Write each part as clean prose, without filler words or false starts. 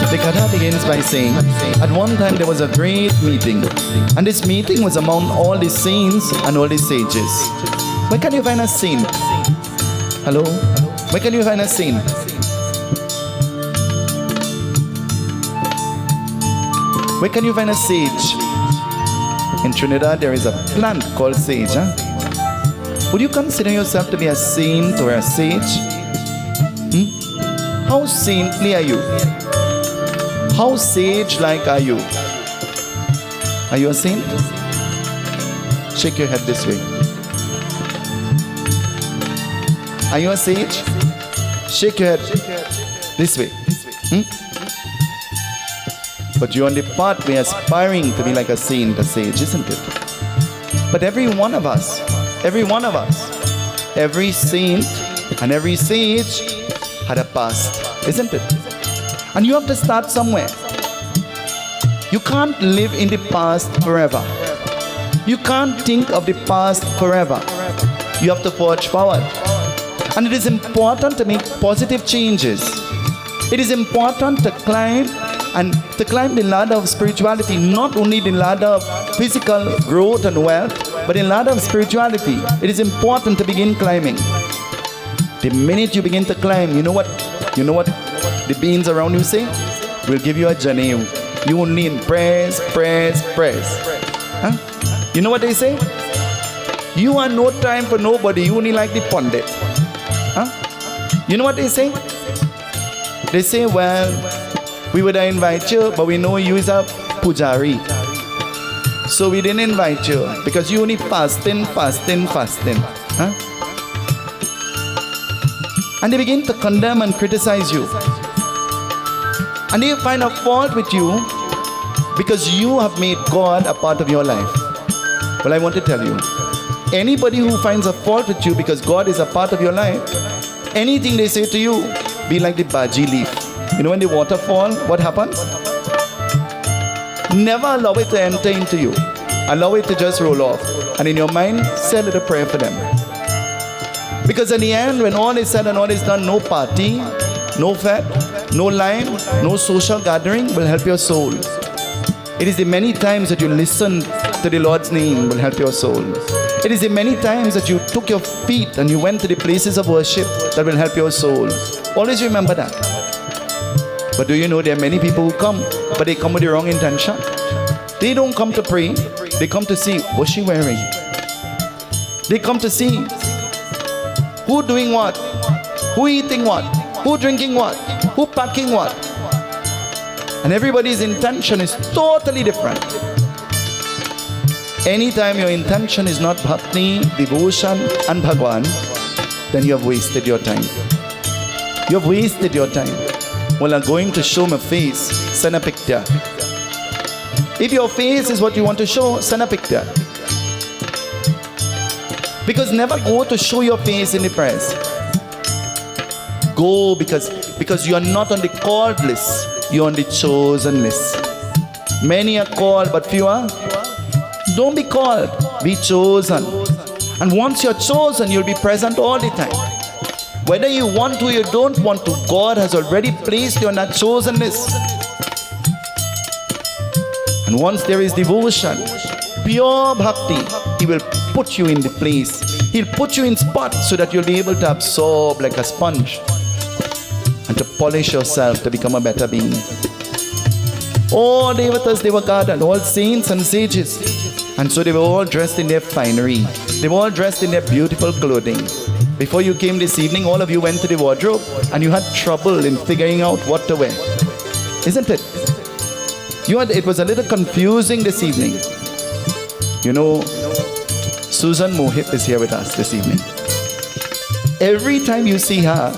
The Katha begins by saying, at one time there was a great meeting, and this meeting was among all the saints and all the sages. Where can you find a saint? Hello? Where can you find a saint? Where can you find a sage? In Trinidad there is a plant called sage. Huh? Would you consider yourself to be a saint or a sage? How saintly are you? How sage-like are you? Are you a saint? Shake your head this way. Are you a sage? Shake your head this way. But you're on the pathway aspiring to be like a saint, a sage, isn't it? But every one of us, every saint and every sage had a past, isn't it? And you have to start somewhere. You can't live in the past forever. You can't think of the past forever. You have to forge forward. And it is important to make positive changes. It is important to climb the ladder of spirituality, not only the ladder of physical growth and wealth, but the ladder of spirituality. It is important to begin climbing. The minute you begin to climb, you know what the beings around you say? We'll give you a journey. You only in prayers. Huh? You know what they say? You are no time for nobody. You only like the Pundit. Huh? You know what they say? They say, well, we would invite you, but we know you is a pujari. So we didn't invite you because you only fasting. Huh? And they begin to condemn and criticize you. And they find a fault with you because you have made God a part of your life. Well, I want to tell you, anybody who finds a fault with you because God is a part of your life, anything they say to you, be like the baji leaf. You know when the water falls, what happens? Never allow it to enter into you. Allow it to just roll off. And in your mind, say a little prayer for them. Because in the end, when all is said and all is done, no party, no fete, no lime, no social gathering will help your soul. It is the many times that you listen to the Lord's name will help your soul. It is the many times that you took your feet and you went to the places of worship that will help your soul. Always remember that. But do you know there are many people who come, but they come with the wrong intention? They don't come to pray. They come to see what's she wearing. They come to see who doing what, who eating what, who drinking what, who packing what. And everybody's intention is totally different. Anytime your intention is not bhakti, devotion and Bhagwan, then you have wasted your time. You have wasted your time. Well, I'm going to show my face, send a picture. If your face is what you want to show, send a picture. Because never go to show your face in the press. Go because you are not on the called list, you are on the chosen list. Many are called, but few are. Don't be called, be chosen. And once you're chosen, you'll be present all the time. Whether you want to or you don't want to, God has already placed you on that chosen list. And once there is devotion, pure bhakti, He will put you in the place. He'll put you in spots so that you'll be able to absorb like a sponge and to polish yourself to become a better being. All devatas, they were gathered, all saints and sages. And so they were all dressed in their finery. They were all dressed in their beautiful clothing. Before you came this evening, all of you went to the wardrobe and you had trouble in figuring out what to wear. Isn't it? It was a little confusing this evening. You know, Susan Mohit is here with us this evening. Every time you see her,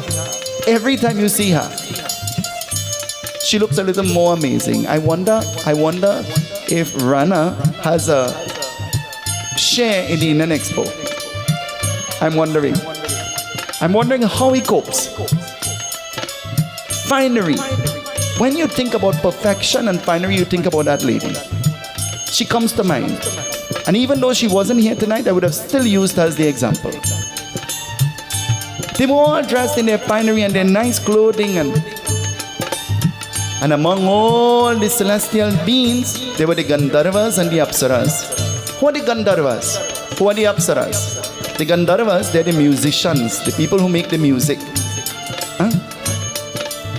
she looks a little more amazing. I wonder if Rana has a share in the Indian Expo. I'm wondering how he copes. Finery. When you think about perfection and finery, you think about that lady. She comes to mind. And even though she wasn't here tonight, I would have still used her as the example. They were all dressed in their finery and their nice clothing, and And among all the celestial beings, there were the Gandharvas and the Apsaras. Who are the Gandharvas? Who are the Apsaras? The Gandharvas, they're the musicians, the people who make the music. Huh?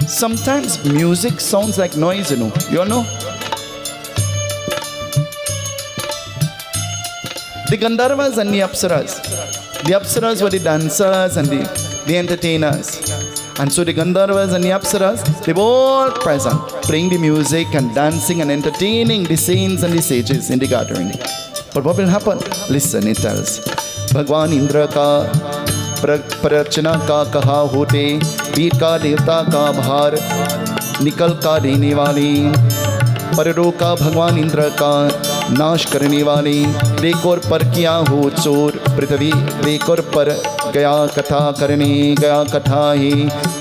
Sometimes music sounds like noise, you know. You all know? The Gandharvas and the Apsaras. The Apsaras were the dancers and the entertainers. And so the Gandharvas and the Apsaras, they were all present, playing the music and dancing and entertaining the saints and the sages in the gathering. But what will happen? Listen, it tells. Bhagwan Indra ka prarchana ka kaha hote, veer ka devta ka bhar, nikal ka dene wale, parro ka Bhagwan Indra ka नाश करने वाले, देख और पर किया हो चोर पृथ्वी, देख और पर गया कथा करने, गया कथा ही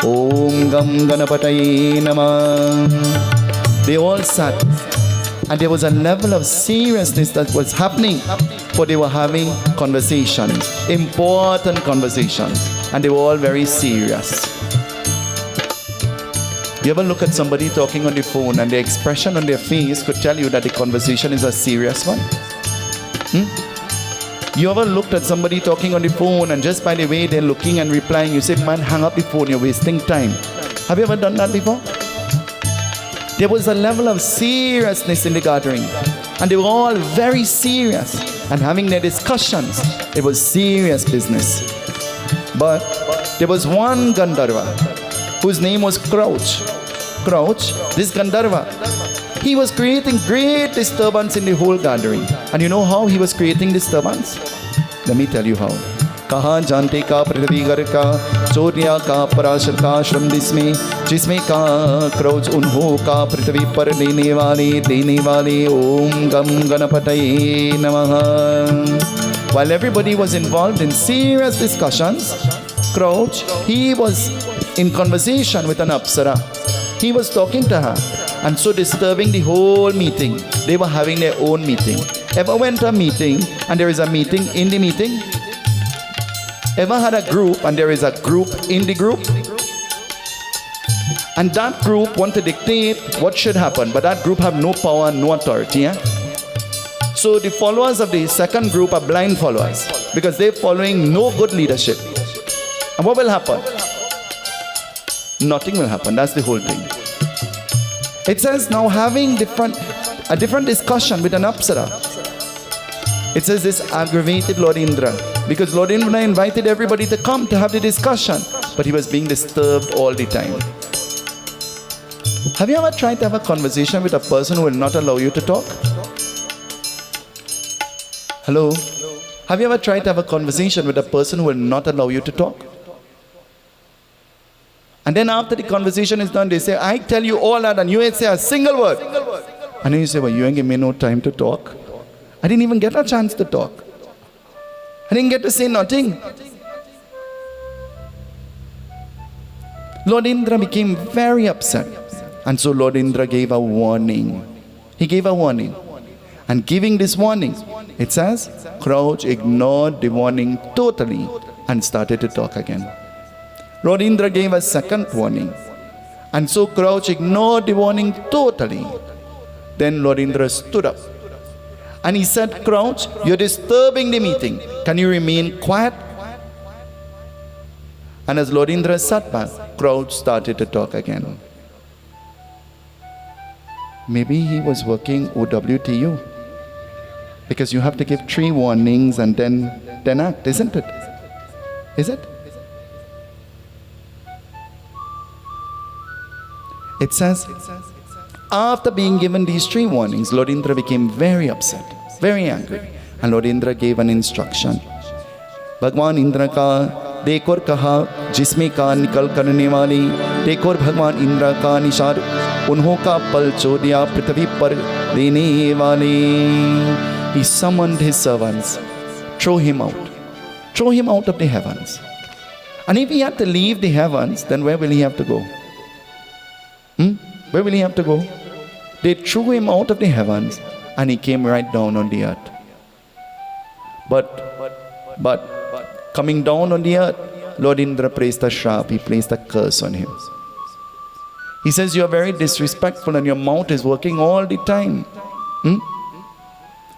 ओम गम गणपतये नमः. They all sat, and there was a level of seriousness that was happening, for they were having conversations, important conversations, and they were all very serious. You ever look at somebody talking on the phone and the expression on their face could tell you that the conversation is a serious one? You ever looked at somebody talking on the phone and just by the way they're looking and replying, you say, man, hang up the phone, you're wasting time. Have you ever done that before? There was a level of seriousness in the gathering, and they were all very serious and having their discussions. It was serious business. But there was one Gandharva whose name was Crouch. Crouch, this Gandharva, he was creating great disturbance in the whole gathering. And you know how he was creating disturbance? Let me tell you how. Kaha jante ka prithvi gar ka, chorya ka parashar ka ashram जिसमें का Crouch unho ka prithvi par dene wale om gam ganapataye namaha. While everybody was involved in serious discussions, Crouch, he was in conversation with an Apsara. He was talking to her and so disturbing the whole meeting. They were having their own meeting. Ever went to a meeting and there is a meeting in the meeting? Ever had a group and there is a group in the group? And that group want to dictate what should happen, but that group have no power and no authority. So the followers of the second group are blind followers because they're following no good leadership. And what will happen? Nothing will happen. That's the whole thing. It says now having a different discussion with an Apsara. It says this aggravated Lord Indra, because Lord Indra invited everybody to come to have the discussion, but he was being disturbed all the time. Have you ever tried to have a conversation with a person who will not allow you to talk? Hello? Have you ever tried to have a conversation with a person who will not allow you to talk? And then after the conversation is done, they say, I tell you all that, and you ain't say a single word. And then you say, well, you ain't give me no time to talk. I didn't even get a chance to talk. I didn't get to say nothing. Lord Indra became very upset. And so Lord Indra gave a warning. He gave a warning. And giving this warning, it says, Crouch ignored the warning totally and started to talk again. Lord Indra gave a second warning. And so Crouch ignored the warning totally. Then Lord Indra stood up. And he said, Crouch, you're disturbing the meeting. Can you remain quiet? And as Lord Indra sat back, Crouch started to talk again. Maybe he was working OWTU. Because you have to give 3 warnings and then act, isn't it? Is it? It says, after being given these 3 warnings, Lord Indra became very upset, very angry. And Lord Indra gave an instruction. Bhagwan Indra ka dekor kaha jisme ka nikal karne wali, dekor Bhagwan Indra ka nishar unho ka pal chodiya prithvi par dene wale. He summoned his servants, throw him out of the heavens. And if he had to leave the heavens, then where will he have to go? Where will he have to go? They threw him out of the heavens and he came right down on the earth. But coming down on the earth, Lord Indra placed a shrap, he placed a curse on him. He says, you are very disrespectful and your mouth is working all the time.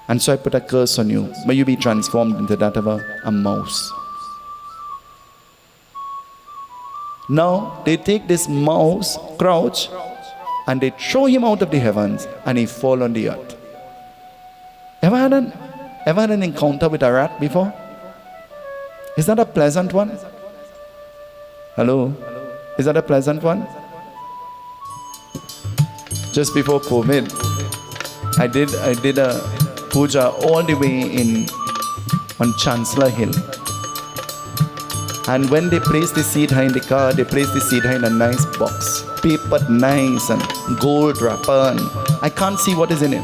And so I put a curse on you. May you be transformed into that of a mouse. Now they take this mouse, crouch, and they throw him out of the heavens and he fall on the earth. Ever had an encounter with a rat before? Is that a pleasant one? Hello? Is that a pleasant one? Just before COVID, I did a puja all the way on Chancellor Hill. And when they place the Seetahal in the car, they place the Seetahal in a nice box, papered nice and gold wrapper, and I can't see what is in it.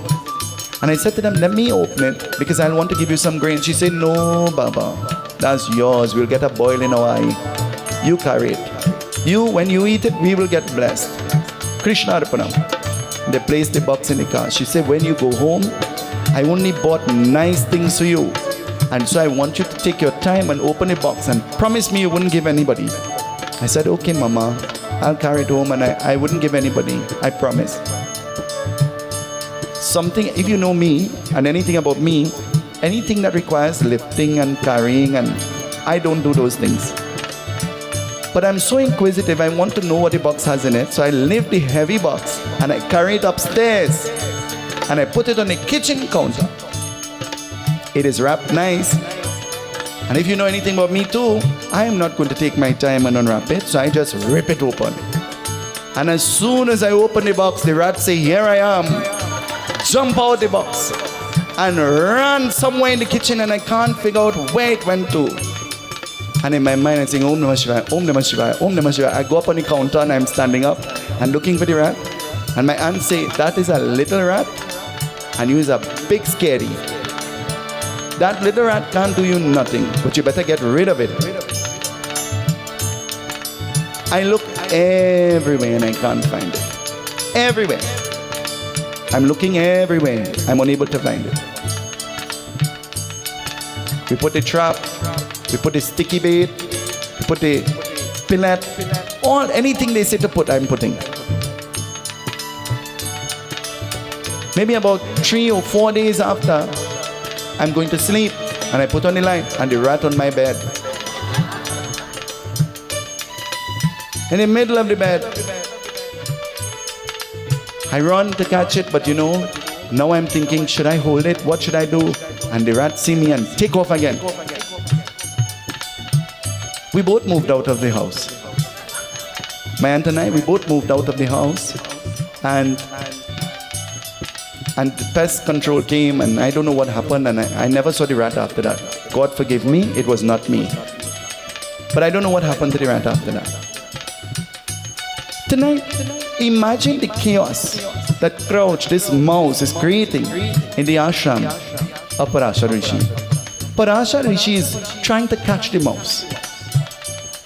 And I said to them, let me open it because I want to give you some grain. She said, no, Baba, that's yours. We'll get a boil in our eye. You carry it. When you eat it, we will get blessed. Krishna Arpanam. They placed the box in the car. She said, when you go home, I only bought nice things for you. And so I want you to take your time and open the box and promise me you wouldn't give anybody. I said, okay, Mama, I'll carry it home and I wouldn't give anybody. I promise. Something, if you know me and anything about me, anything that requires lifting and carrying, and I don't do those things. But I'm so inquisitive, I want to know what the box has in it. So I lift the heavy box and I carry it upstairs and I put it on the kitchen counter. It is wrapped nice. And if you know anything about me too, I am not going to take my time and unwrap it. So I just rip it open. And as soon as I open the box, the rats say, here I am. Jump out the box and run somewhere in the kitchen, and I can't figure out where it went to. And in my mind, I'm saying, Om Namah Shivaya, Om Namah Shivaya, Om Namah Shivaya. I go up on the counter and I'm standing up and looking for the rat. And my aunt say, that is a little rat and you is a big scary. That little rat can't do you nothing, but you better get rid of it. I look everywhere and I can't find it. Everywhere. I'm looking everywhere. I'm unable to find it. We put the trap, we put the sticky bait, we put the pillet, anything they say to put, I'm putting. Maybe about 3 or 4 days after, I'm going to sleep and I put on the light and the rat on my bed. In the middle of the bed. I run to catch it, but now I'm thinking, should I hold it? What should I do? And the rat see me and take off again. We both moved out of the house. My aunt and I, we both moved out of the house. And the pest control came and I don't know what happened, and I never saw the rat after that. God forgive me, it was not me. But I don't know what happened to the rat after that. Tonight, imagine the chaos that Crouch, this mouse, is creating in the ashram of Parashar Rishi. Parashar Rishi is trying to catch the mouse.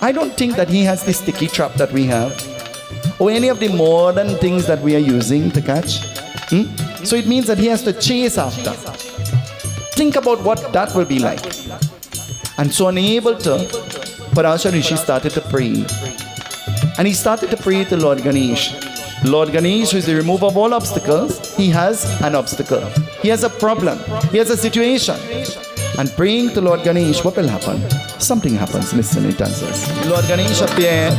I don't think that he has the sticky trap that we have or any of the modern things that we are using to catch. So it means that he has to chase after. Think about what that will be like. And so unable to, Parashar Rishi started to pray. And he started to pray to Lord Ganesh. Lord Ganesh, who is the remover of all obstacles, he has an obstacle. He has a problem. He has a situation. And praying to Lord Ganesh, what will happen? Something happens. Listen, it answers. Lord Ganesh appeared.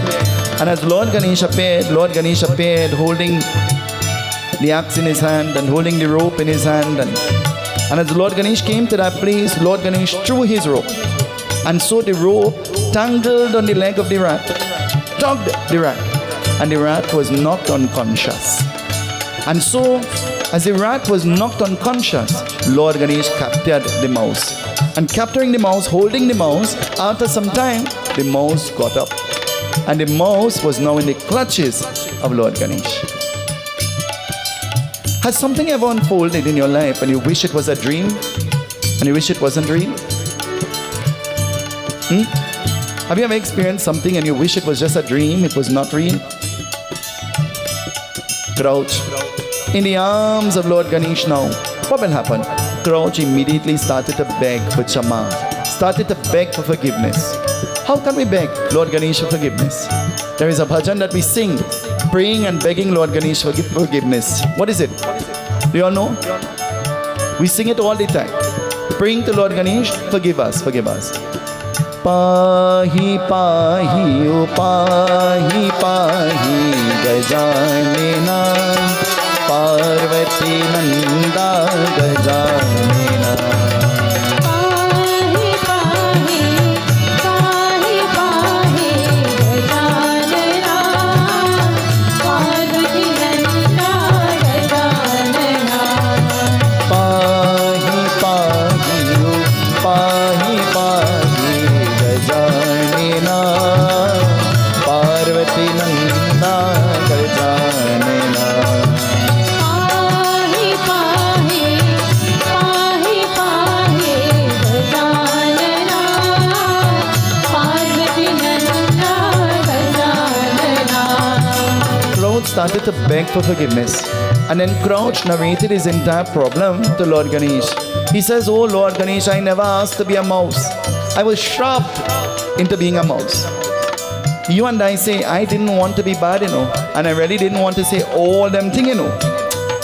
And as Lord Ganesh appeared holding the axe in his hand and holding the rope in his hand. And as Lord Ganesh came to that place, Lord Ganesh threw his rope. And so the rope tangled on the leg of the rat, tugged the rat, and the rat was knocked unconscious. And so, as the rat was knocked unconscious, Lord Ganesh captured the mouse. And capturing the mouse, holding the mouse, after some time, the mouse got up. And the mouse was now in the clutches of Lord Ganesh. Has something ever unfolded in your life and you wish it was a dream? And you wish it wasn't real? Have you ever experienced something and you wish it was just a dream, it was not real? Crouch in the arms of Lord Ganesh now. What will happen? Crouch immediately started to beg for Chama, started to beg for forgiveness. How can we beg Lord Ganesh for forgiveness? There is a bhajan that we sing, praying and begging Lord Ganesh for forgiveness. What is it? Do you all know? We sing it all the time. Praying to Lord Ganesh, forgive us, forgive us. Pahi pahi o pahi pahi gajanena Parvati nanda gajanena. Pahi pahi pahi pahi gajanena Parvati nanda gajanena. Pahi pahi o pahi pahi gajanena Parvati nanda gajanena. Pahi pahi pahi pahi gajanena Parvati nanda gajanena. Crouch started to beg for forgiveness, and then Crouch narrated his entire problem to Lord Ganesh. He says, "Oh Lord Ganesh, I never asked to be a mouse. I was shropped into being a mouse. You and I say, I didn't want to be bad, and I really didn't want to say all them things,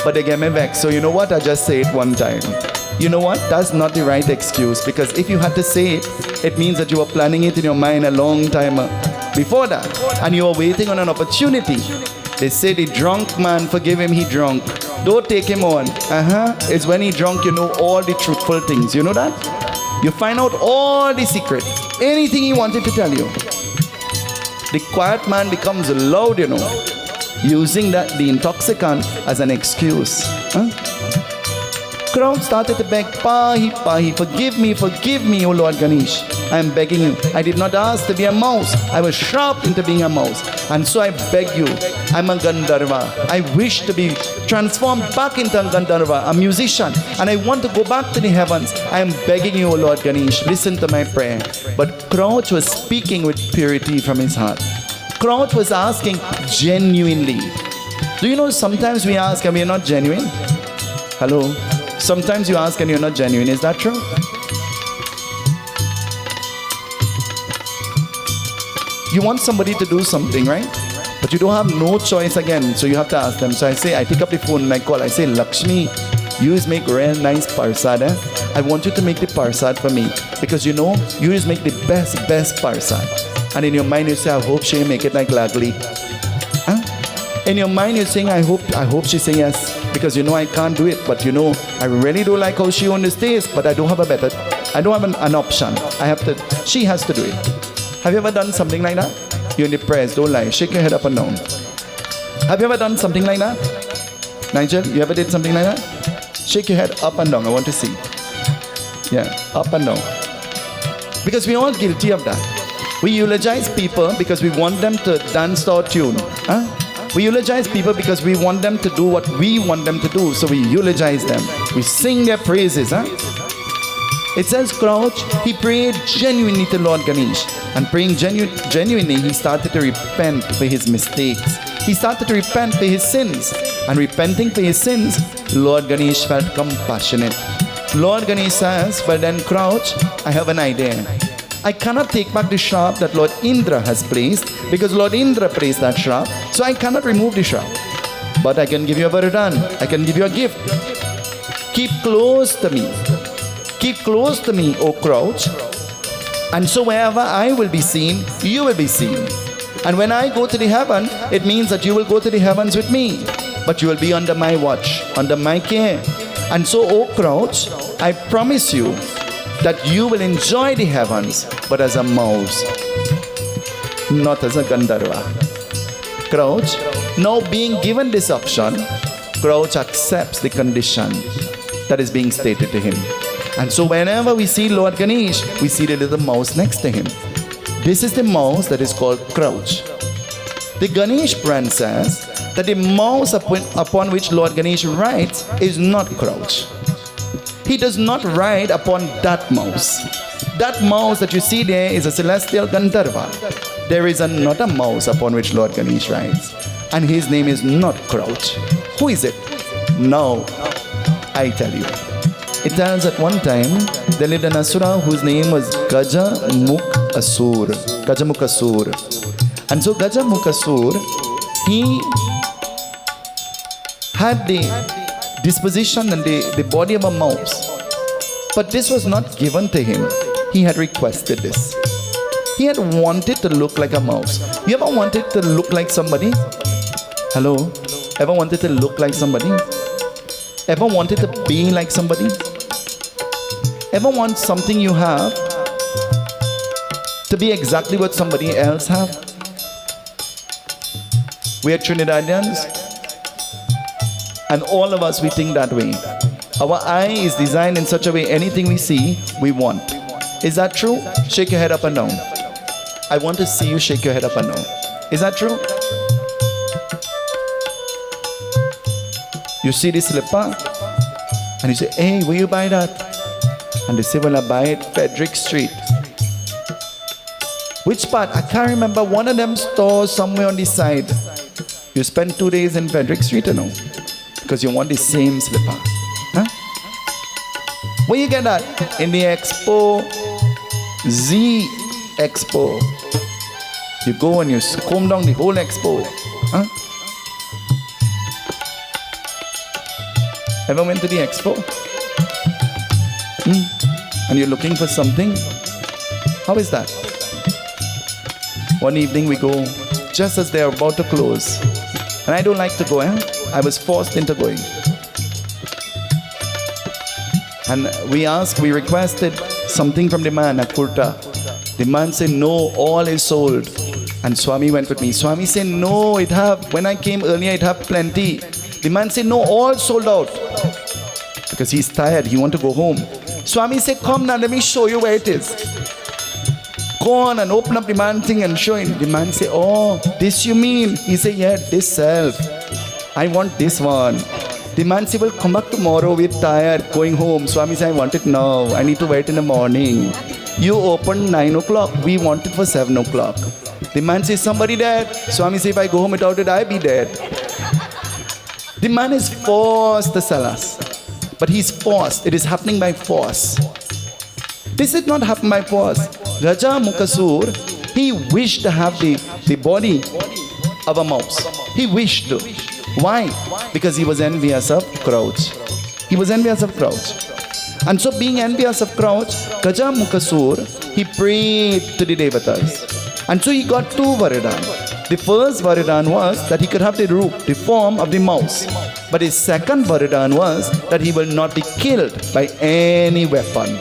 But they get me vexed. So you know what? I just say it one time. You know what? That's not the right excuse, because if you had to say it, it means that you were planning it in your mind a long time before that, and you were waiting on an opportunity. They say the drunk man, forgive him, he drunk. Don't take him on. It's when he drunk, you know all the truthful things. You know that? You find out all the secrets. Anything he wanted to tell you. The quiet man becomes loud, using the intoxicant as an excuse. Crowd started to beg, Pahi, Pahi, forgive me, O Lord Ganesh. I am begging you. I did not ask to be a mouse. I was shropped into being a mouse. And so I beg you, I'm a Gandharva. I wish to be transformed back into a Gandharva, a musician. And I want to go back to the heavens. I am begging you, O Lord Ganesh, listen to my prayer. But Crouch was speaking with purity from his heart. Crouch was asking genuinely. Do you know sometimes we ask and we are not genuine? Hello? Sometimes you ask and you're not genuine. Is that true? You want somebody to do something, right? But you don't have no choice again, so you have to ask them. So I pick up the phone and I call. I say, Lakshmi, you just make real nice parsad. I want you to make the parsad for me, because you just make the best parsad. And in your mind you say, I hope she make it like Lagli. In your mind you're saying, I hope she say yes, because I can't do it, but I really do like how she on the stage, but I don't have an option. She has to do it. Have you ever done something like that? You're in the press, don't lie, shake your head up and down. Have you ever done something like that? Nigel, you ever did something like that? Shake your head up and down, I want to see. Yeah, up and down. Because we're all guilty of that. We eulogize people because we want them to dance to our tune. We eulogize people because we want them to do what we want them to do. So we eulogize them. We sing their praises. It says Crouch, he prayed genuinely to Lord Ganesh. And praying genuinely, he started to repent for his mistakes. He started to repent for his sins. And repenting for his sins, Lord Ganesh felt compassionate. Lord Ganesh says, well then Crouch, I have an idea. I cannot take back the shrap that Lord Indra has placed, because Lord Indra placed that shrap, so I cannot remove the shrap. But I can give you a varadan. I can give you a gift. Keep close to me. Keep close to me, O Crouch. And so wherever I will be seen, you will be seen. And when I go to the heaven, it means that you will go to the heavens with me. But you will be under my watch, under my care. And so, O Crouch, I promise you that you will enjoy the heavens, but as a mouse, not as a Gandharva. Crouch, now being given this option, Crouch accepts the condition that is being stated to him. And so whenever we see Lord Ganesh, we see the little mouse next to him. This is the mouse that is called Crouch. The Ganesh brand says that the mouse upon which Lord Ganesh rides is not Crouch. He does not ride upon that mouse. That mouse that you see there is a celestial Gandharva. There is another mouse upon which Lord Ganesh rides, and his name is not Crouch. Who is it? Now, I tell you. it tells at one time there lived an asura whose name was Gaja Mukasur. Gaja Mukasur. And so Gaja Mukasur, he had the disposition and the body of a mouse. But this was not given to him. He had requested this. He had wanted to look like a mouse. You ever wanted to look like somebody? Hello? Ever wanted to look like somebody? Ever wanted to be like somebody? Ever want something you have to be exactly what somebody else have? We are Trinidadians, and all of us, we think that way. Our eye is designed in such a way, anything we see, we want. Is that true? Shake your head up and down. I want to see you shake your head up and down. Is that true? You see this slipper and you say, hey, will you buy that? And they say, well, I buy it Frederick Street. Which part? I can't remember. One of them stores somewhere on the side. You spend 2 days in Frederick Street, you know, because you want the same slipper. Huh? Where you get that? In the Expo, Z Expo. You go and you comb down the whole Expo. Huh? Ever went to the Expo? And you're looking for something? How is that? One evening we go just as they're about to close. And I don't like to go, I was forced into going. And we requested something from the man, a kurta. The man said, no, all is sold. And Swami went with me. Swami said, no, when I came earlier, it have plenty. The man said, no, all sold out. Because he's tired, he want to go home. Swami said, come now, let me show you where it is. Go on and open up the man thing and show him. The man said, oh, this you mean? He said, yeah, this self. I want this one. The man said, well, come back tomorrow, we're tired, going home. Swami said, I want it now, I need to wait in the morning. You open 9 o'clock, we want it for 7 o'clock. The man says, somebody dead? Swami said, if I go home without it, I be dead. The man is forced to sell us. But he's forced. It is happening by force. This did not happen by force. Gaja Mukasur, he wished to have the body of a mouse. He wished to. Why? Because he was envious of crowds. He was envious of crowds. And so being envious of crowds, Gaja Mukasur, he prayed to the Devatas. And so he got 2 Varadan. The first Varadan was that he could have the form of the mouse. But his second Varadan was that he will not be killed by any weapon.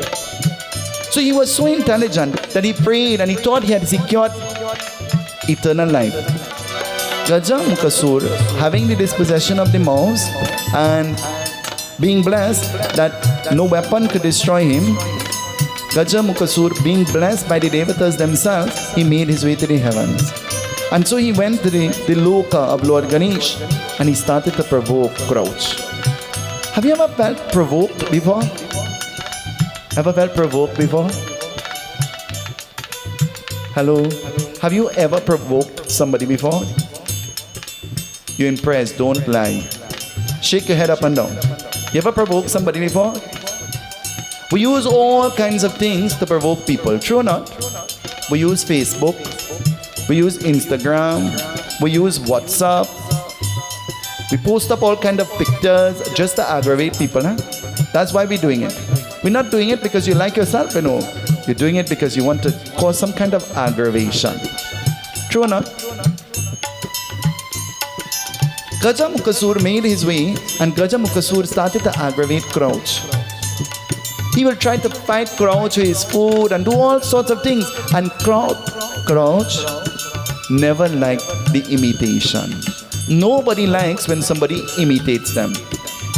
So he was so intelligent that he prayed and he thought he had secured eternal life. Gaja Mukasur, having the dispossession of the mouse and being blessed that no weapon could destroy him, Gaja Mukasur, being blessed by the Devatas themselves, he made his way to the heavens. And so he went to the loka of Lord Ganesh and he started to provoke crowds. Have you ever felt provoked before? Ever felt provoked before? Hello? Have you ever provoked somebody before? You're impressed, don't lie. Shake your head up and down. You ever provoked somebody before? We use all kinds of things to provoke people, true or not? We use Facebook, we use Instagram, we use WhatsApp. We post up all kinds of pictures just to aggravate people. Huh? That's why we're doing it. We're not doing it because you like yourself, you know. You're doing it because you want to cause some kind of aggravation. True or not? Gaja Mukasur made his way and Gaja Mukasur started to aggravate crowds. He will try to fight crowds with his food and do all sorts of things. And crowds never like the imitation. Nobody likes when somebody imitates them.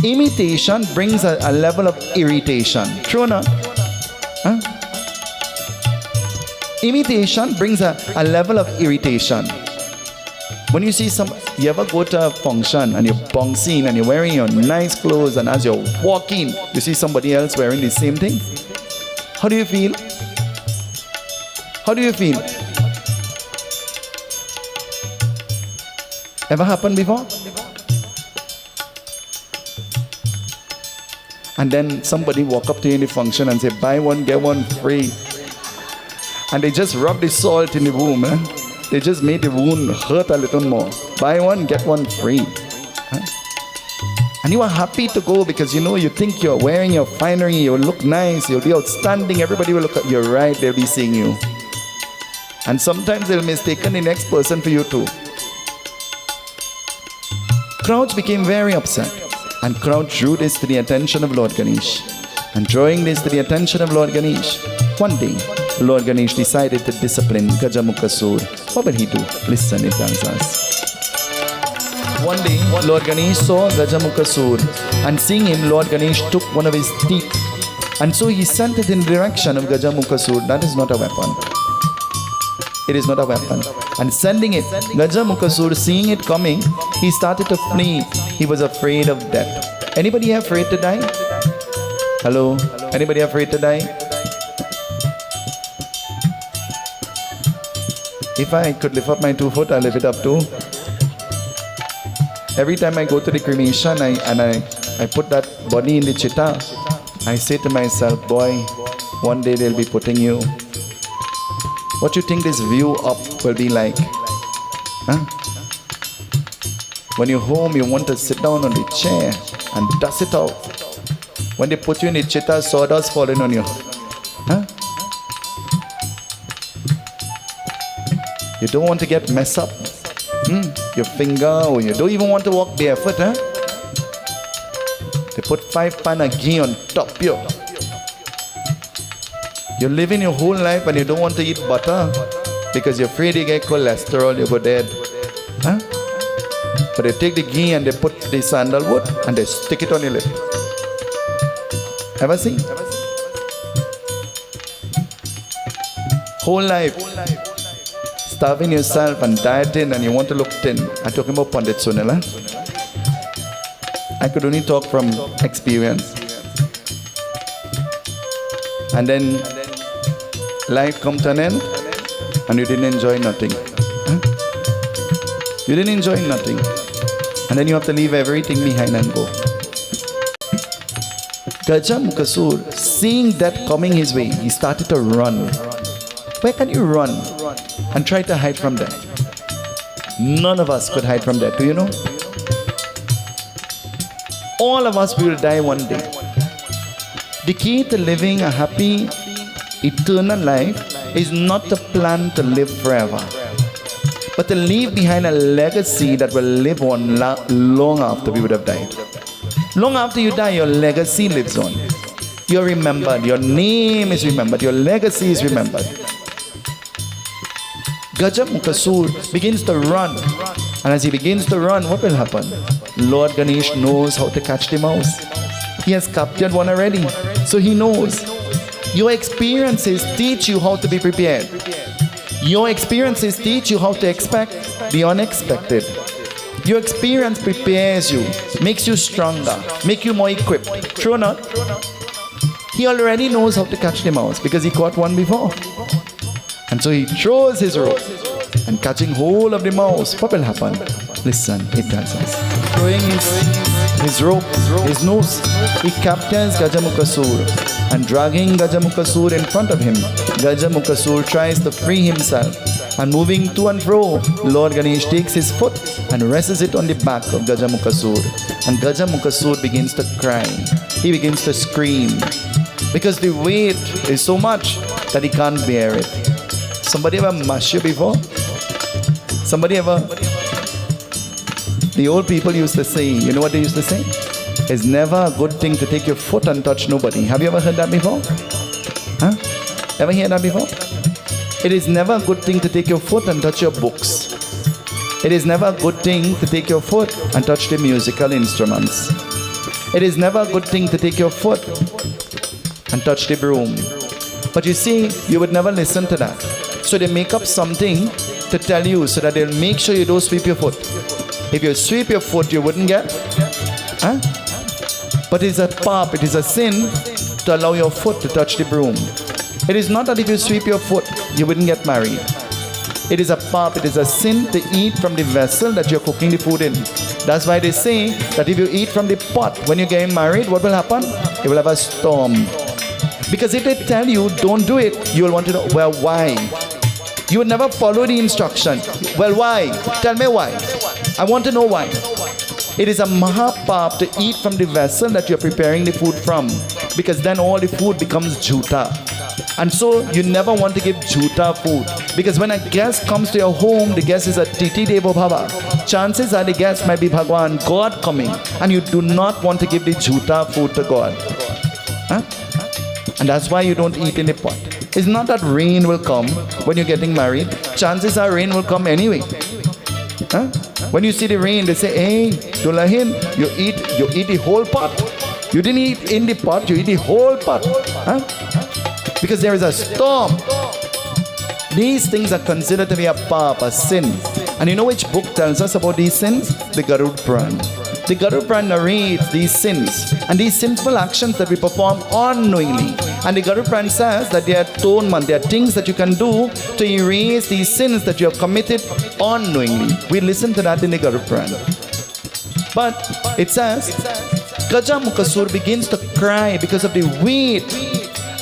Imitation brings a level of irritation. True or not? Huh? Imitation brings a level of irritation. When you see you ever go to a function and you're bouncing and you're wearing your nice clothes and as you're walking, you see somebody else wearing the same thing? How do you feel? How do you feel? Ever happened before? And then somebody walk up to you in the function and say, buy one, get one free. And they just rub the salt in the wound. They just made the wound hurt a little more. Buy one, get one free. And you are happy to go because you think you're wearing your finery, you'll look nice, you'll be outstanding, everybody will look at you. You're right, they'll be seeing you. And sometimes they'll mistaken the next person for you too. Crowds became very upset. And crowd drew this to the attention of Lord Ganesh. And drawing this to the attention of Lord Ganesh, one day, Lord Ganesh decided to discipline Gaja Mukasur. What will he do? Listen, it tells us. One day, Lord Ganesh saw Gaja Mukasur, and seeing him, Lord Ganesh took one of his teeth. And so he sent it in the direction of Gaja Mukasur. That is not a weapon. It is not a weapon. And sending it, Gaja Mukasur, seeing it coming, he started to flee. He was afraid of death. Anybody afraid to die? Hello? Anybody afraid to die? If I could lift up my 2 foot, I'll lift it up too. Every time I go to the cremation I put that body in the chitta, I say to myself, boy, one day they'll be putting you. What you think this view up will be like? Huh? When you're home, you want to sit down on the chair and dust it out. When they put you in the chitta, sawdust falling on you. Huh? You don't want to get messed up. Your finger, or you don't even want to walk barefoot. Huh? They put 5 pan of ghee on top you. You're living your whole life and you don't want to eat butter because you're afraid you get cholesterol, you go dead. Huh? But they take the ghee and they put the sandalwood and they stick it on your lip. Ever seen? Whole life starving yourself and dieting and you want to look thin. I'm talking about Pundit Sunil. I could only talk from experience. And then life come to an end and you didn't enjoy nothing. You didn't enjoy nothing. And then you have to leave everything behind and go. Gaja Mukasur, seeing that coming his way, he started to run. Where can you run and try to hide from death? None of us could hide from death. Do you know? All of us will die one day. The key to living a happy, eternal life is not to plan to live forever, but to leave behind a legacy that will live on long after we would have died. Long after you die, your legacy lives on. You're remembered. Your name is remembered. Your legacy is remembered. Gaja Mukasur begins to run. And as he begins to run, what will happen? Lord Ganesh knows how to catch the mouse. He has captured one already. So he knows. Your experiences teach you how to be prepared. Your experiences teach you how to expect the unexpected. Your experience prepares you, makes you stronger, make you more equipped. True or not? He already knows how to catch the mouse because he caught one before. And so he throws his rope and catching hold of the mouse. What will happen? Listen, it tells us. Throwing his rope, his noose, he captures Gaja Mukasur and dragging Gaja Mukasur in front of him. Gaja Mukasur tries to free himself and moving to and fro, Lord Ganesh takes his foot and rests it on the back of Gaja Mukasur. And Gaja Mukasur begins to cry. He begins to scream because the weight is so much that he can't bear it. Somebody ever mash you before? Somebody ever? The old people used to say, you know what they used to say? It's never a good thing to take your foot and touch nobody. Have you ever heard that before? Huh? Ever hear that before? It is never a good thing to take your foot and touch your books. It is never a good thing to take your foot and touch the musical instruments. It is never a good thing to take your foot and touch the broom. But you see, you would never listen to that. So they make up something to tell you so that they'll make sure you don't sweep your foot. If you sweep your foot, you wouldn't get. Huh? But it's a pap, it is a sin to allow your foot to touch the broom. It is not that if you sweep your foot, you wouldn't get married. It is a pap, it is a sin to eat from the vessel that you're cooking the food in. That's why they say that if you eat from the pot when you're getting married, what will happen? It will have a storm. Because if they tell you don't do it, you will want to know, well, why? You would never follow the instruction. Well, why? Tell me why. I want to know why. It is a mahapap to eat from the vessel that you're preparing the food from, because then all the food becomes juta. And so you never want to give juta food, because when a guest comes to your home, the guest is a Titi Devo Bhava. Chances are the guest might be Bhagwan, God coming, and you do not want to give the juta food to God. Huh? And that's why you don't eat in the pot. It's not that rain will come when you're getting married. Chances are rain will come anyway. Huh? When you see the rain, they say, hey, Dulahin, you eat the whole pot. You didn't eat in the pot, you eat the whole pot. Huh? Because there is a storm. These things are considered to be a pap, a sin. And you know which book tells us about these sins? The Garud Puran. The Garud Puran narrates these sins and these sinful actions that we perform unknowingly. And the Garud Puran says that they are atonement, they are things that you can do to erase these sins that you have committed unknowingly. We listen to that in the Garud Puran. But it says, Gaja Mukasur begins to cry because of the weight.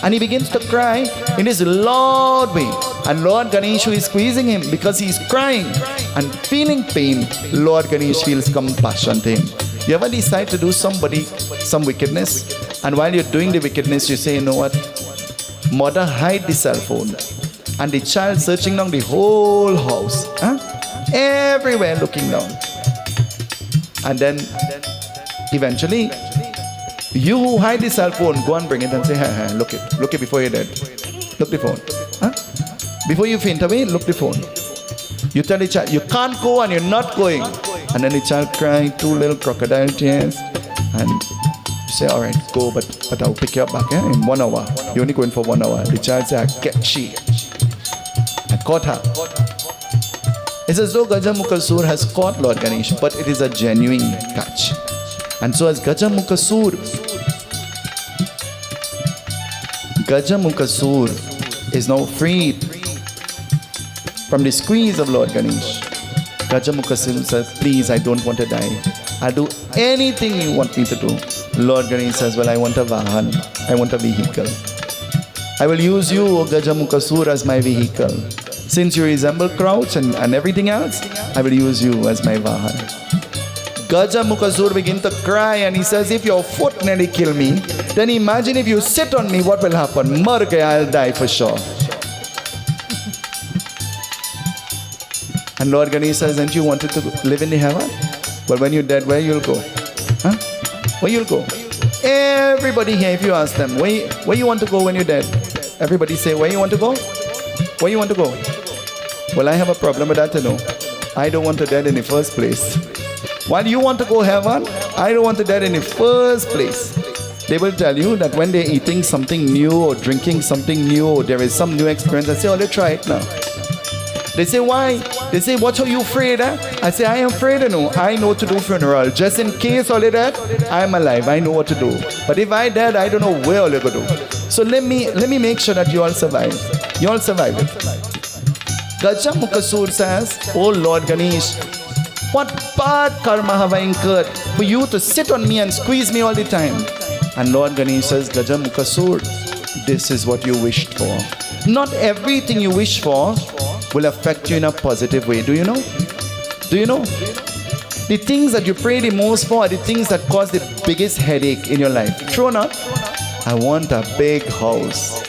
And he begins to cry in his loud way. And Lord Ganesh, who is squeezing him because he's crying and feeling pain, Lord Ganesh feels compassion to him. You ever decide to do somebody some wickedness, and while you're doing the wickedness, you say, you know what? Mother, hide the cell phone. And the child searching down the whole house. Huh? Everywhere looking down. And then eventually, you who hide the cell phone, go and bring it and say, hey, look it before you're dead. Look the phone. Huh? Before you faint away, look the phone. You tell the child, you can't go and you're not going. And then the child crying 2 little crocodile tears. And you say, all right, go, but I'll pick you up back in 1 hour. You're only going for 1 hour. The child says, I catch she. I caught her. It's as though Gaja Mukasur has caught Lord Ganesh, but it is a genuine catch. And so as Gaja Mukasur is now freed from the squeeze of Lord Ganesh. Gaja Mukasur says, please, I don't want to die. I'll do anything you want me to do. Lord Ganesh says, well, I want a vahan. I want a vehicle. I will use you, O Gaja Mukasur, as my vehicle. Since you resemble Crouch and everything else, I will use you as my vahan. Gaja Mukasur begins to cry and he says, if your foot nearly kill me, then imagine if you sit on me, what will happen? Mar gaya, I'll die for sure. And Lord Ganesh says, don't you wanted to live in the heaven? Well, when you're dead, where you'll go? Huh? Where you'll go? Everybody here, if you ask them, where you want to go when you're dead? Everybody say, where you want to go? Where you want to go? Well, I have a problem with that to know. I don't want to dead in the first place. While you want to go heaven, I don't want to die in the first place. They will tell you that when they're eating something new or drinking something new, or there is some new experience, I say, oh, let's try it now. They say, why? They say, what are you afraid of? I say, I am afraid of no. I know to do funeral. Just in case all of that, I'm alive. I know what to do. But if I dead, I don't know where all you're going to do. So let me make sure that you all survive. You all survive it. Gaja Mukasur says, oh Lord Ganesh, what bad karma have I incurred for you to sit on me and squeeze me all the time? And Lord Ganesh says, Gaja Mukasur, this is what you wished for. Not everything you wish for will affect you in a positive way. Do you know? Do you know? The things that you pray the most for are the things that cause the biggest headache in your life. True or not? I want a big house.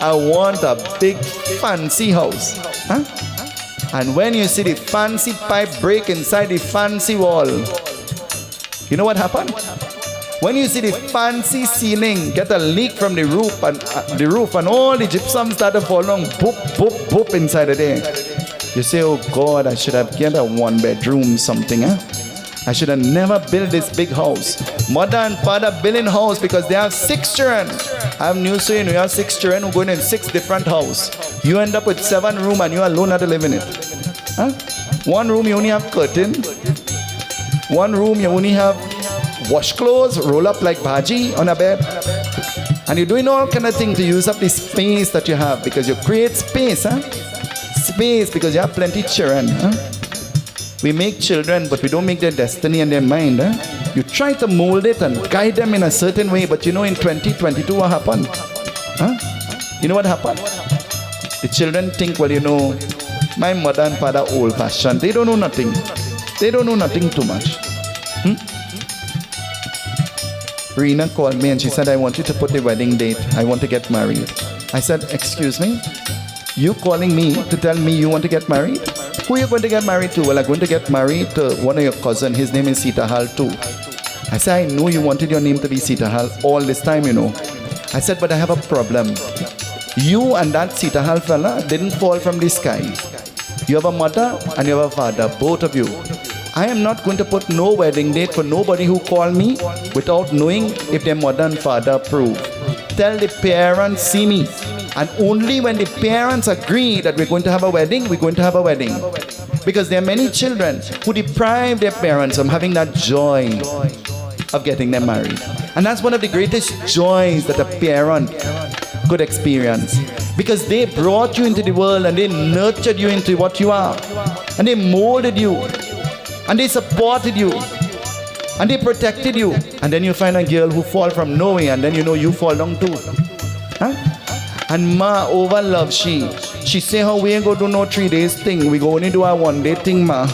I want a big fancy house. Huh? And when you see the fancy pipe break inside the fancy wall, you know what happened? When you see the fancy ceiling get a leak from the roof and all the gypsum start to fall down, boop, boop, boop inside of there. You say, oh God, I should have get a 1-bedroom something, huh? I should have never built this big house. Mother and father building house because they have 6 children. I have news to you, you have 6 children who are going in 6 different houses. You end up with 7 rooms and you alone have to live in it. Huh? 1 room you only have curtain. 1 room you only have wash clothes, roll up like bhaji on a bed. And you're doing all kind of things to use up the space that you have because you create space, huh? Space because you have plenty children, huh? We make children, but we don't make their destiny and their mind. You try to mold it and guide them in a certain way, but you know in 2022 what happened? You know what happened? The children think, well, you know, my mother and father old-fashioned. They don't know nothing. They don't know nothing too much. Rena called me and she said, I want you to put the wedding date. I want to get married. I said, excuse me? You calling me to tell me you want to get married? Who are you going to get married to? Well, I'm going to get married to one of your cousins. His name is Seetahal too. I said, I know you wanted your name to be Seetahal all this time, you know. I said, but I have a problem. You and that Seetahal fella didn't fall from the sky. You have a mother and you have a father, both of you. I am not going to put no wedding date for nobody who call me without knowing if their mother and father approve. Tell the parents, see me. And only when the parents agree that we're going to have a wedding, we're going to have a wedding. Because there are many children who deprive their parents from having that joy of getting them married. And that's one of the greatest joys that a parent could experience. Because they brought you into the world and they nurtured you into what you are. And they molded you. And they supported you. And they protected you. And then you find a girl who fall from nowhere and then you know you fall down too. And ma over love she say, how we ain't go do no 3 days thing. We go only do a 1 day thing, ma.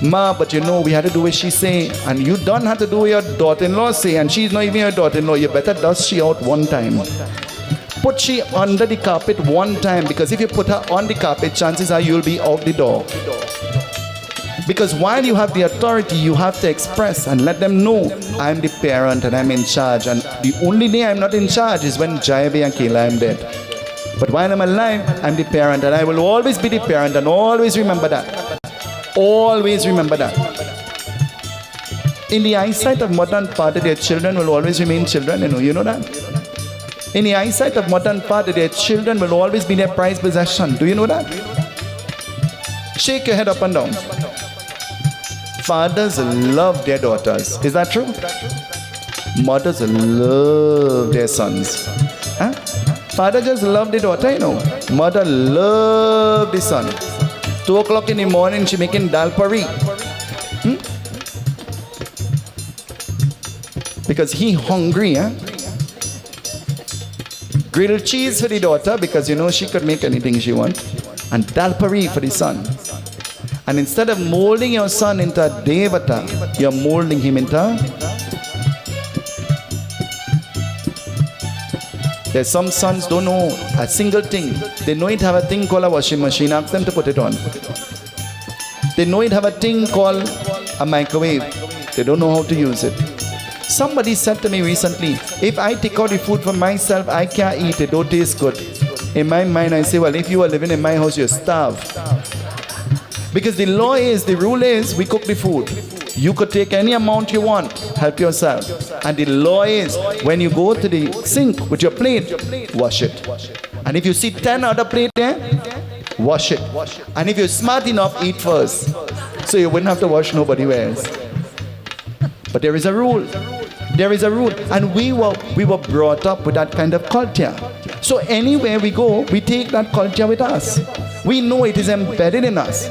Ma, but you know, we had to do what she say. And you don't have to do what your daughter-in-law say. And she's not even your daughter-in-law. You better dust she out one time. Put she under the carpet one time. Because if you put her on the carpet, chances are you'll be out the door. Because while you have the authority, you have to express and let them know, I'm the parent and I'm in charge. And the only day I'm not in charge is when Jayabe and Kayla am dead. But while I'm alive, I'm the parent and I will always be the parent, and always remember that. Always remember that. In the eyesight of mother and father, their children will always remain children. You know that? In the eyesight of mother and father, their children will always be their prized possession. Do you know that? Shake your head up and down. Fathers love their daughters. Is that true? Mothers love their sons. Father just love the daughter, you know. Mother love the son. 2 o'clock in the morning, she making dal pari. Because he hungry, Grilled cheese for the daughter, because you know she could make anything she want. And dal pari for the son. And instead of molding your son into a devata, you're molding him into... There's some sons don't know a single thing. They know it have a thing called a washing machine. Ask them to put it on. They know it have a thing called a microwave. They don't know how to use it. Somebody said to me recently, if I take out the food for myself, I can't eat it. Don't taste good. In my mind, I say, well, if you are living in my house, you're starved. Because the law is, the rule is, we cook the food. You could take any amount you want, help yourself. And the law is, when you go to the sink with your plate, wash it. And if you see 10 other plates there, wash it. And if you're smart enough, eat first. So you wouldn't have to wash nobody else. But there is a rule. There is a rule. And we were brought up with that kind of culture. So anywhere we go, we take that culture with us. We know it is embedded in us.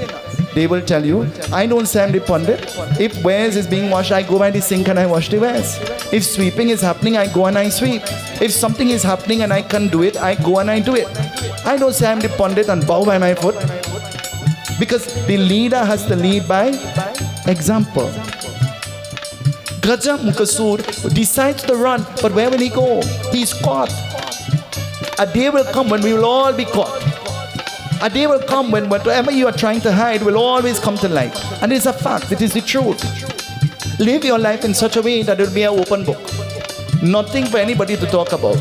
They will tell you, I don't say I'm the Pundit. If wares is being washed, I go by the sink and I wash the wares. If sweeping is happening, I go and I sweep. If something is happening and I can't do it, I go and I do it. I don't say I'm the Pundit and bow by my foot. Because the leader has to lead by example. Gaja Mukasur decides to run, but where will he go? He's caught. A day will come when we will all be caught. A day will come when whatever you are trying to hide will always come to light. And it's a fact, it is the truth. Live your life in such a way that it will be an open book. Nothing for anybody to talk about.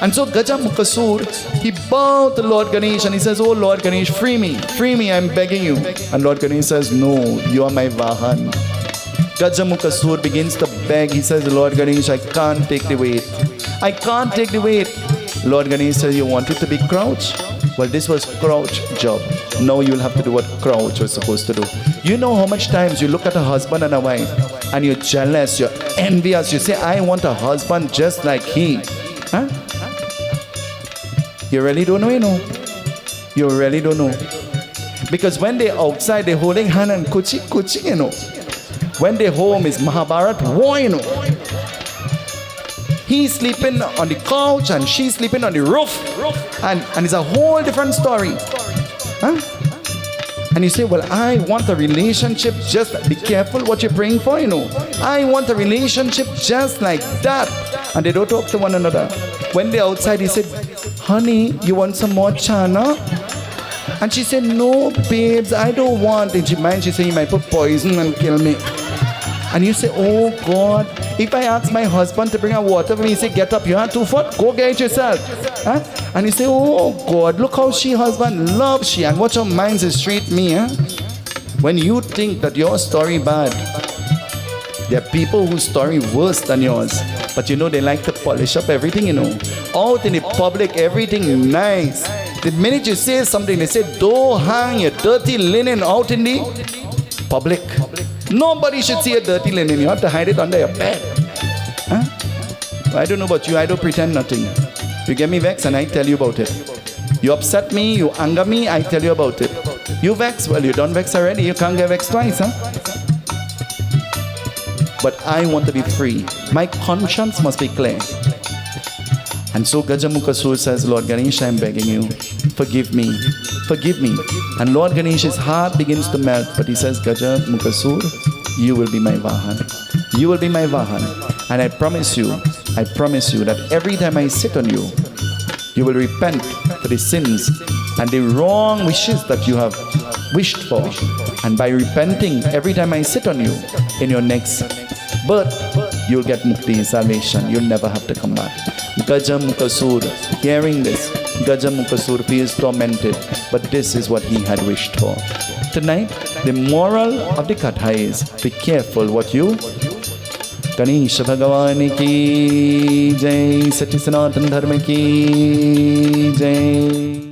And so Gaja Mukasur, he bowed to Lord Ganesh and he says, oh Lord Ganesh, free me, I'm begging you. And Lord Ganesh says, no, you are my Vahan. Gaja Mukasur begins to beg. He says, Lord Ganesh, I can't take the weight. I can't take the weight. Lord Ganesh says, you want it to be crouch? Well, this was crouch job. Now you'll have to do what crouch was supposed to do. You know how much times you look at a husband and a wife and you're jealous, you're envious. You say, I want a husband just like he. Huh? You really don't know, you know. You really don't know. Because when they're outside, they're holding hand and kuchi, kuchi, you know. When they're home, it's Mahabharat war, you know. He's sleeping on the couch and she's sleeping on the roof. And it's a whole different story. Huh? And you say, well, I want a relationship, just be careful what you're praying for, you know. I want a relationship just like that. And they don't talk to one another. When they're outside, he said, honey, you want some more chana? And she said, no, babes, I don't want. In her mind, she said, he might put poison and kill me. And you say, oh God, if I ask my husband to bring a water for me, he say, get up, you have 2 foot, go get it yourself. Huh? And you say, oh God, look how she husband loves she, and watch how minds is treat me. Huh? When you think that your story bad, there are people whose story worse than yours. But you know, they like to polish up everything, you know. Out in the public, everything nice. The minute you say something, they say, don't hang your dirty linen out in the public. Nobody should see a dirty linen. You have to hide it under your bed. Huh? I don't know about you. I don't pretend nothing. You get me vexed and I tell you about it. You upset me, you anger me, I tell you about it. You vex, well, you don't vex already. You can't get vexed twice, huh? But I want to be free. My conscience must be clear. And so Gaja Mukasur says, Lord Ganesh, I'm begging you, forgive me, forgive me. And Lord Ganesh's heart begins to melt, but he says, Gaja Mukasur, you will be my Vahan. You will be my Vahan. And I promise you that every time I sit on you, you will repent for the sins and the wrong wishes that you have wished for. And by repenting, every time I sit on you, in your next birth, you'll get mukti, salvation. You'll never have to come back. Gaja Mukasur, hearing this, Gaja Mukasur feels tormented, but this is what he had wished for. Tonight, the moral of the Katha is, be careful what you... Ganesh Bhagavan ki jai, Sati Sanatan Dharma ki jai.